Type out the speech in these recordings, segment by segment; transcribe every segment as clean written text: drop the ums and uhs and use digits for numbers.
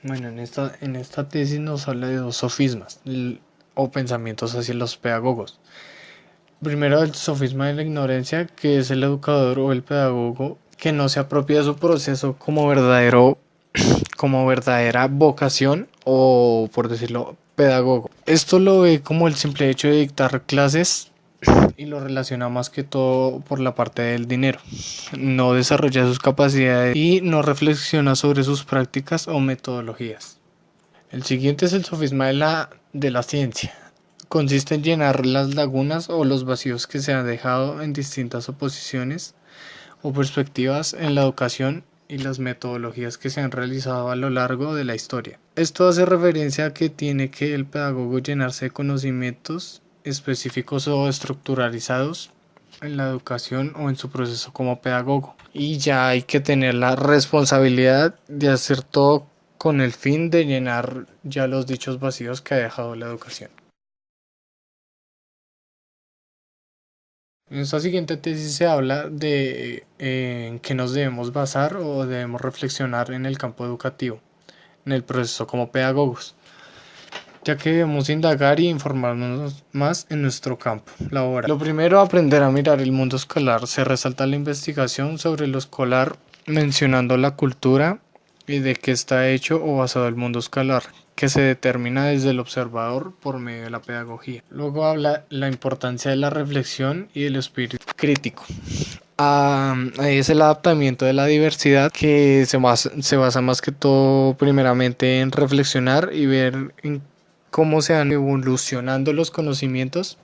Bueno, en esta tesis nos habla de dos sofismas o pensamientos hacia los pedagogos. Primero, el sofisma de la ignorancia, que es el educador o el pedagogo que no se apropia de su proceso como verdadera vocación o, por decirlo, pedagogo. Esto lo ve como el simple hecho de dictar clases y lo relaciona más que todo por la parte del dinero. No desarrolla sus capacidades y no reflexiona sobre sus prácticas o metodologías. El siguiente es el sofisma de la ciencia. Consiste en llenar las lagunas o los vacíos que se han dejado en distintas oposiciones o perspectivas en la educación y las metodologías que se han realizado a lo largo de la historia. Esto hace referencia a que tiene que el pedagogo llenarse de conocimientos específicos o estructuralizados en la educación o en su proceso como pedagogo. Y ya hay que tener la responsabilidad de hacer todo con el fin de llenar ya los dichos vacíos que ha dejado la educación. En esta siguiente tesis se habla de en qué nos debemos basar o debemos reflexionar en el campo educativo, en el proceso como pedagogos, ya que debemos indagar y informarnos más en nuestro campo laboral. Lo primero, aprender a mirar el mundo escolar. Se resalta la investigación sobre lo escolar, mencionando la cultura y de qué está hecho o basado el mundo escolar, que se determina desde el observador por medio de la pedagogía. Luego habla la importancia de la reflexión y el espíritu crítico. Es el adaptamiento de la diversidad que se basa más que todo primeramente en reflexionar y ver en cómo se van evolucionando los conocimientos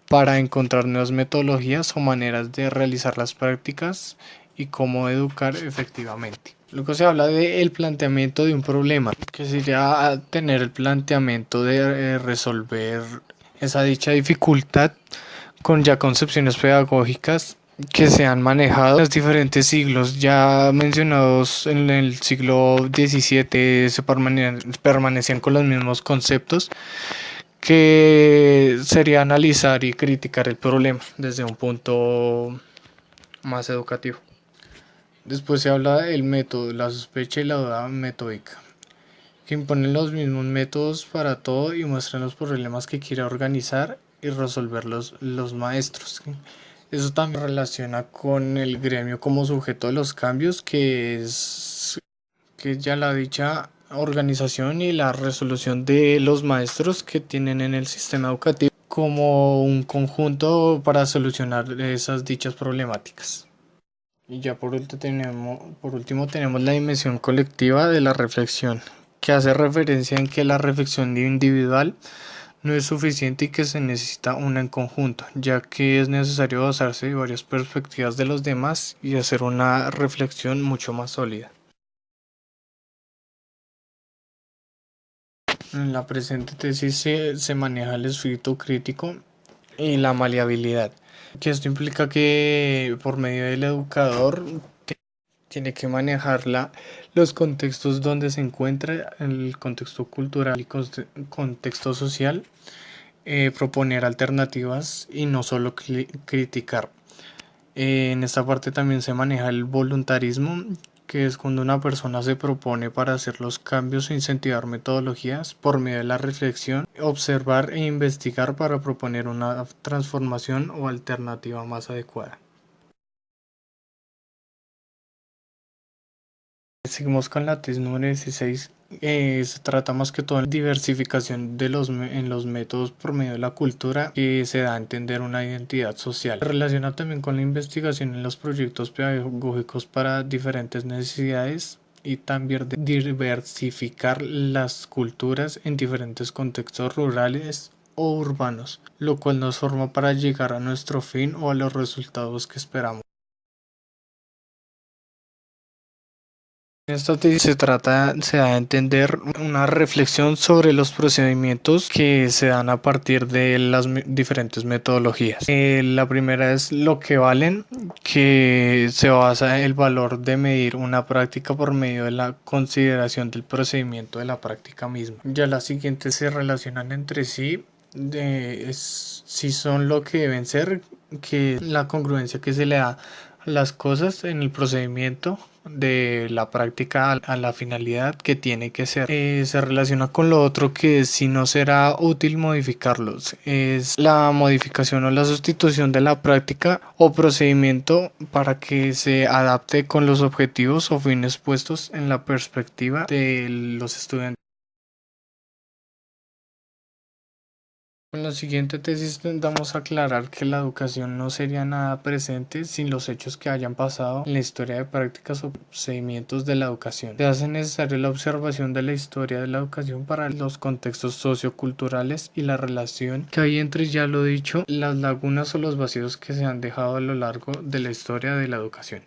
para encontrar nuevas metodologías o maneras de realizar las prácticas y cómo educar efectivamente. Luego se habla del planteamiento de un problema, que sería tener el planteamiento de resolver esa dicha dificultad con ya concepciones pedagógicas que se han manejado en los diferentes siglos ya mencionados. En el siglo XVII se permanecían con los mismos conceptos, que sería analizar y criticar el problema desde un punto más educativo. Después se habla del método, la sospecha y la duda metódica, que imponen los mismos métodos para todo y muestran los problemas que quiere organizar y resolver los maestros. Eso también relaciona con el gremio como sujeto de los cambios, que es ya la dicha organización y la resolución de los maestros que tienen en el sistema educativo como un conjunto para solucionar esas dichas problemáticas. Y ya por último tenemos la dimensión colectiva de la reflexión, que hace referencia en que la reflexión individual no es suficiente y que se necesita una en conjunto, ya que es necesario basarse en varias perspectivas de los demás y hacer una reflexión mucho más sólida. En la presente tesis se maneja el espíritu crítico y la maleabilidad, que esto implica que por medio del educador tiene que manejar los contextos donde se encuentra, el contexto cultural y contexto social, proponer alternativas y no solo criticar. En esta parte también se maneja el voluntarismo, que es cuando una persona se propone para hacer los cambios e incentivar metodologías por medio de la reflexión, observar e investigar para proponer una transformación o alternativa más adecuada. Seguimos con la tesis número 16. Se trata más que todo de diversificación en los métodos por medio de la cultura, que se da a entender una identidad social. Se relaciona también con la investigación en los proyectos pedagógicos para diferentes necesidades y también de diversificar las culturas en diferentes contextos rurales o urbanos, lo cual nos forma para llegar a nuestro fin o a los resultados que esperamos. Esto se da a entender una reflexión sobre los procedimientos que se dan a partir de las diferentes metodologías. La primera es lo que valen, que se basa en el valor de medir una práctica por medio de la consideración del procedimiento de la práctica misma. Ya las siguientes se relacionan entre sí, si son lo que deben ser, que la congruencia que se le da las cosas en el procedimiento de la práctica a la finalidad que tiene que ser. Se relaciona con lo otro que si no será útil modificarlos. Es la modificación o la sustitución de la práctica o procedimiento para que se adapte con los objetivos o fines puestos en la perspectiva de los estudiantes. En la siguiente tesis intentamos aclarar que la educación no sería nada presente sin los hechos que hayan pasado en la historia de prácticas o procedimientos de la educación. Se hace necesaria la observación de la historia de la educación para los contextos socioculturales y la relación que hay entre, ya lo dicho, las lagunas o los vacíos que se han dejado a lo largo de la historia de la educación.